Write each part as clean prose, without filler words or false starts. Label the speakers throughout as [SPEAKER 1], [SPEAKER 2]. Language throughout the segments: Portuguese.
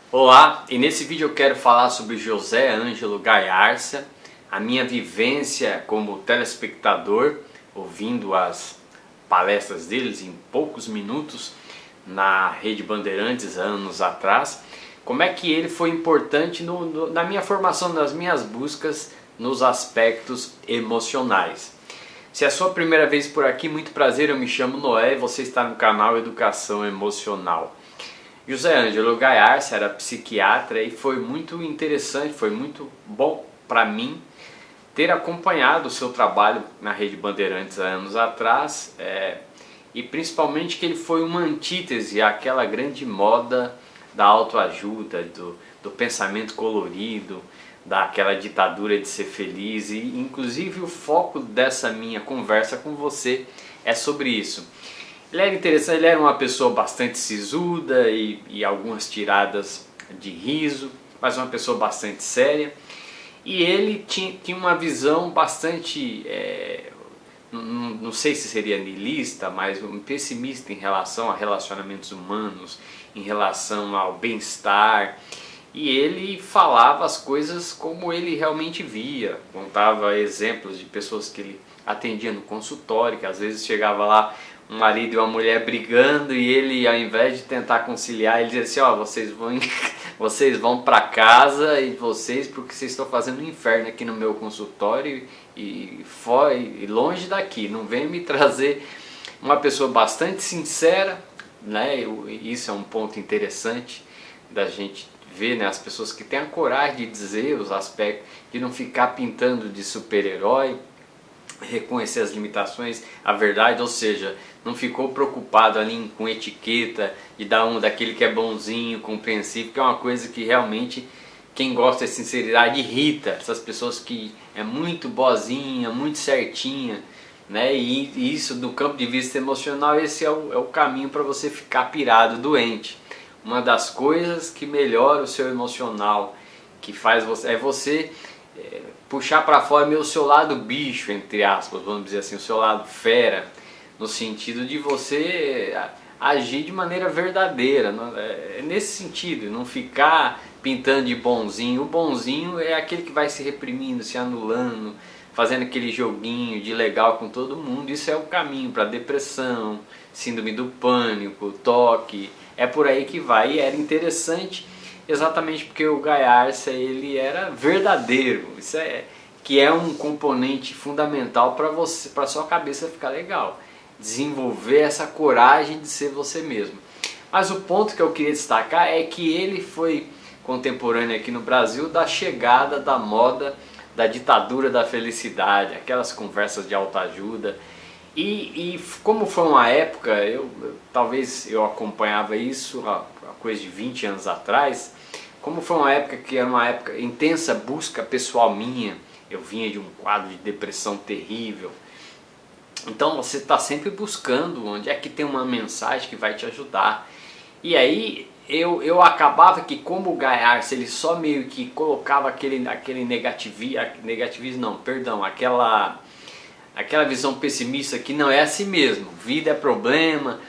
[SPEAKER 1] Olá, e nesse vídeo eu quero falar sobre José Ângelo Gayarsa, a minha vivência como telespectador, ouvindo as palestras deles em poucos minutos na Rede Bandeirantes anos atrás, como é que ele foi importante na minha formação, nas minhas buscas nos aspectos emocionais. Se é a sua primeira vez por aqui, muito prazer, eu me chamo Noé e você está no canal Educação Emocional. José Ângelo Gayarsa era psiquiatra e foi muito interessante, foi muito bom para mim ter acompanhado o seu trabalho na Rede Bandeirantes há anos atrás, e principalmente que ele foi uma antítese àquela grande moda da autoajuda, do pensamento colorido, daquela ditadura de ser feliz, e inclusive o foco dessa minha conversa com você é sobre isso. Ele era interessante, ele era uma pessoa bastante sisuda e algumas tiradas de riso, mas uma pessoa bastante séria. E ele tinha uma visão bastante, não sei se seria niilista, mas pessimista em relação a relacionamentos humanos, em relação ao bem-estar. E ele falava as coisas como ele realmente via, contava exemplos de pessoas que ele atendia no consultório, que às vezes chegava lá um marido e uma mulher brigando e ele, ao invés de tentar conciliar, ele dizia assim: ó, vocês vão para casa e porque vocês estão fazendo um inferno aqui no meu consultório e longe daqui, não vem me trazer. Uma pessoa bastante sincera, né? Isso é um ponto interessante da gente ver, né? As pessoas que têm a coragem de dizer os aspectos, de não ficar pintando de super-herói, reconhecer as limitações, a verdade, ou seja, não ficou preocupado ali com etiqueta, de dar daquele que é bonzinho, compreensível, que é uma coisa que realmente quem gosta de sinceridade irrita, essas pessoas que é muito boazinha, muito certinha, né? E isso do campo de vista emocional, esse é o caminho para você ficar pirado, doente. Uma das coisas que melhora o seu emocional, que faz você puxar para fora o seu lado bicho, entre aspas, vamos dizer assim, o seu lado fera, no sentido de você agir de maneira verdadeira, nesse sentido, não ficar pintando de bonzinho. O bonzinho é aquele que vai se reprimindo, se anulando, fazendo aquele joguinho de legal com todo mundo. Isso é o caminho para depressão, síndrome do pânico, toque, é por aí que vai. E era interessante exatamente porque o Gayarsa, ele era verdadeiro. Isso que é um componente fundamental para você, para sua cabeça ficar legal. Desenvolver essa coragem de ser você mesmo. Mas o ponto que eu queria destacar é que ele foi contemporâneo aqui no Brasil da chegada da moda da ditadura da felicidade, aquelas conversas de autoajuda. E como foi uma época, talvez eu acompanhava isso há coisa de 20 anos atrás, como foi uma época que era uma época intensa busca pessoal minha, eu vinha de um quadro de depressão terrível. Então você está sempre buscando onde é que tem uma mensagem que vai te ajudar. E aí eu acabava que, como o Gayarsa, ele só meio que colocava aquele negativismo, não, perdão, aquela visão pessimista que não é assim mesmo, vida é problema,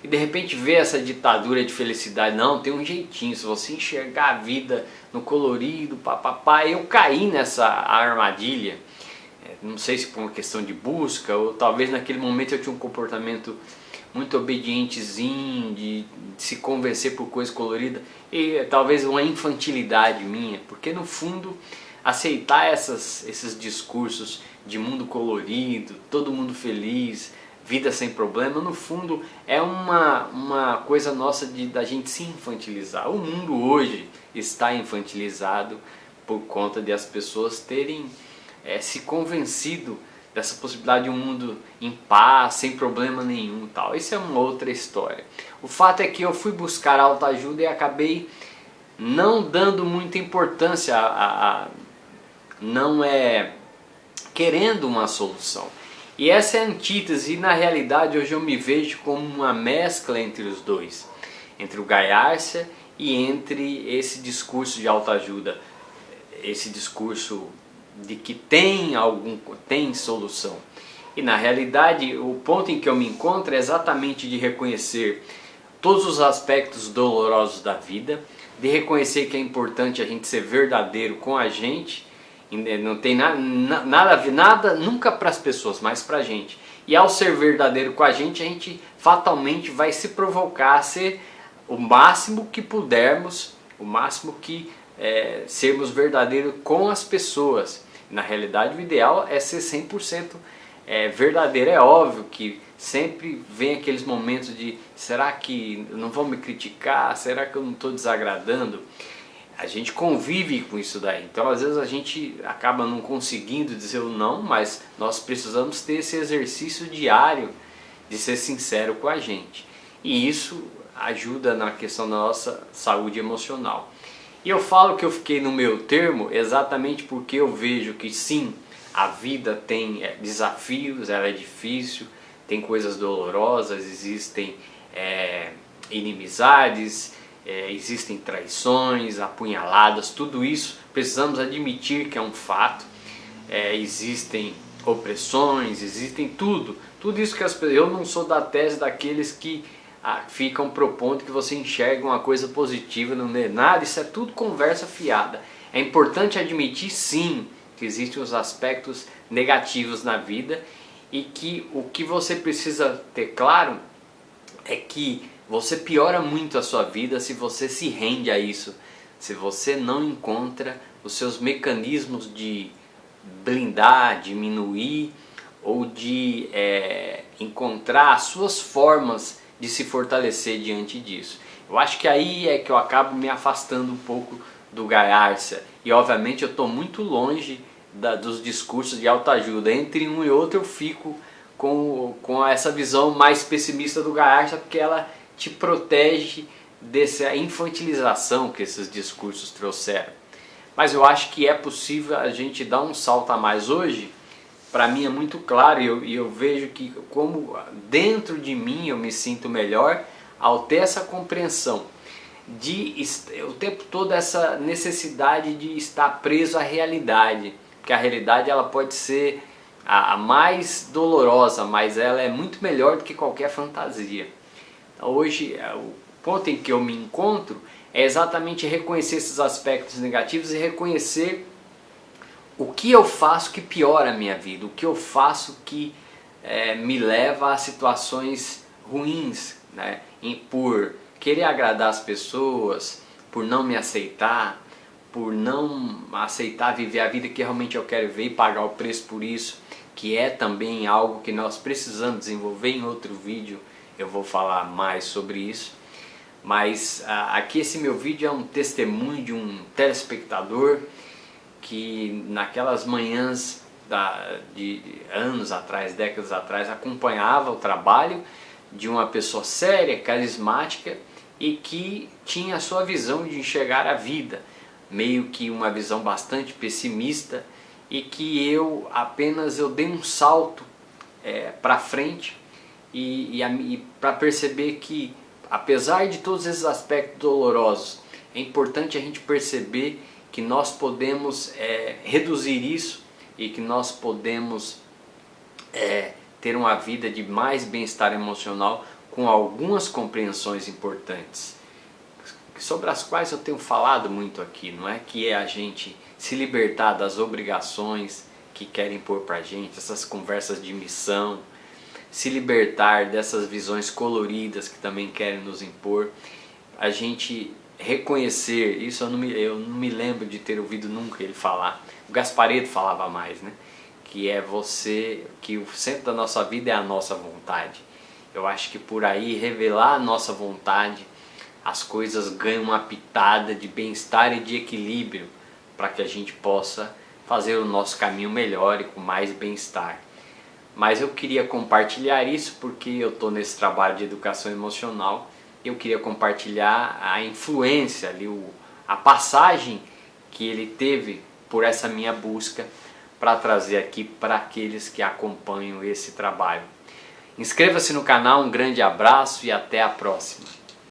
[SPEAKER 1] e de repente vê essa ditadura de felicidade. Não, tem um jeitinho, se você enxergar a vida no colorido, papapá. Eu caí nessa armadilha, não sei se por uma questão de busca, ou talvez naquele momento eu tinha um comportamento muito obedientezinho, de se convencer por coisa colorida, e talvez uma infantilidade minha, porque no fundo aceitar esses discursos de mundo colorido, todo mundo feliz, vida sem problema, no fundo é uma coisa nossa da gente se infantilizar. O mundo hoje está infantilizado por conta de as pessoas terem se convencido dessa possibilidade de um mundo em paz, sem problema nenhum, tal. Isso é uma outra história. O fato é que eu fui buscar autoajuda e acabei não dando muita importância querendo uma solução. E essa é a antítese, e na realidade hoje eu me vejo como uma mescla entre os dois, entre o Gayarsa e entre esse discurso de autoajuda, esse discurso de que tem solução. E na realidade o ponto em que eu me encontro é exatamente de reconhecer todos os aspectos dolorosos da vida, de reconhecer que é importante a gente ser verdadeiro com a gente, não tem nada nunca para as pessoas, mas para a gente. E ao ser verdadeiro com a gente fatalmente vai se provocar a ser o máximo que pudermos, o máximo que sermos verdadeiros com as pessoas. Na realidade, o ideal é ser 100% verdadeiro. É óbvio que sempre vem aqueles momentos de: será que não vão me criticar? Será que eu não estou desagradando? A gente convive com isso daí. Então às vezes a gente acaba não conseguindo dizer o não, mas nós precisamos ter esse exercício diário de ser sincero com a gente. E isso ajuda na questão da nossa saúde emocional. E eu falo que eu fiquei no meu termo exatamente porque eu vejo que sim, a vida tem desafios, ela é difícil, tem coisas dolorosas, existem inimizades, existem traições, apunhaladas, tudo isso precisamos admitir que é um fato. Existem opressões, existem tudo isso que as pessoas... Eu não sou da tese daqueles que ficam propondo que você enxerga uma coisa positiva, não é nada, isso é tudo conversa fiada. É importante admitir sim que existem os aspectos negativos na vida e que o que você precisa ter claro é que você piora muito a sua vida se você se rende a isso, se você não encontra os seus mecanismos de blindar, diminuir ou de encontrar as suas formas de se fortalecer diante disso. Eu acho que aí é que eu acabo me afastando um pouco do Gayarsa. E obviamente eu estou muito longe dos discursos de autoajuda. Entre um e outro eu fico com essa visão mais pessimista do Gayarsa, porque ela te protege dessa infantilização que esses discursos trouxeram. Mas eu acho que é possível a gente dar um salto a mais hoje. Para mim é muito claro e eu vejo que como dentro de mim eu me sinto melhor ao ter essa compreensão de o tempo todo essa necessidade de estar preso à realidade, porque a realidade ela pode ser a mais dolorosa, mas ela é muito melhor do que qualquer fantasia. Então, hoje o ponto em que eu me encontro é exatamente reconhecer esses aspectos negativos e reconhecer o que eu faço que piora a minha vida, o que eu faço que me leva a situações ruins, né? Por querer agradar as pessoas, por não me aceitar, por não aceitar viver a vida que realmente eu quero ver e pagar o preço por isso, que é também algo que nós precisamos desenvolver. Em outro vídeo eu vou falar mais sobre isso. Mas aqui esse meu vídeo é um testemunho de um telespectador que naquelas manhãs de anos atrás, décadas atrás, acompanhava o trabalho de uma pessoa séria, carismática e que tinha a sua visão de enxergar a vida, meio que uma visão bastante pessimista, e que eu dei um salto para frente e para perceber que apesar de todos esses aspectos dolorosos, é importante a gente perceber que nós podemos reduzir isso e que nós podemos ter uma vida de mais bem-estar emocional com algumas compreensões importantes, sobre as quais eu tenho falado muito aqui, não é? Que é a gente se libertar das obrigações que querem pôr pra gente, essas conversas de missão, se libertar dessas visões coloridas que também querem nos impor, a gente reconhecer, isso eu não me lembro de ter ouvido nunca ele falar, o Gasparetto falava mais, né? Que que o centro da nossa vida é a nossa vontade. Eu acho que por aí revelar a nossa vontade, as coisas ganham uma pitada de bem-estar e de equilíbrio para que a gente possa fazer o nosso caminho melhor e com mais bem-estar. Mas eu queria compartilhar isso porque eu estou nesse trabalho de educação emocional. Eu queria compartilhar a influência, a passagem que ele teve por essa minha busca para trazer aqui para aqueles que acompanham esse trabalho. Inscreva-se no canal, um grande abraço e até a próxima.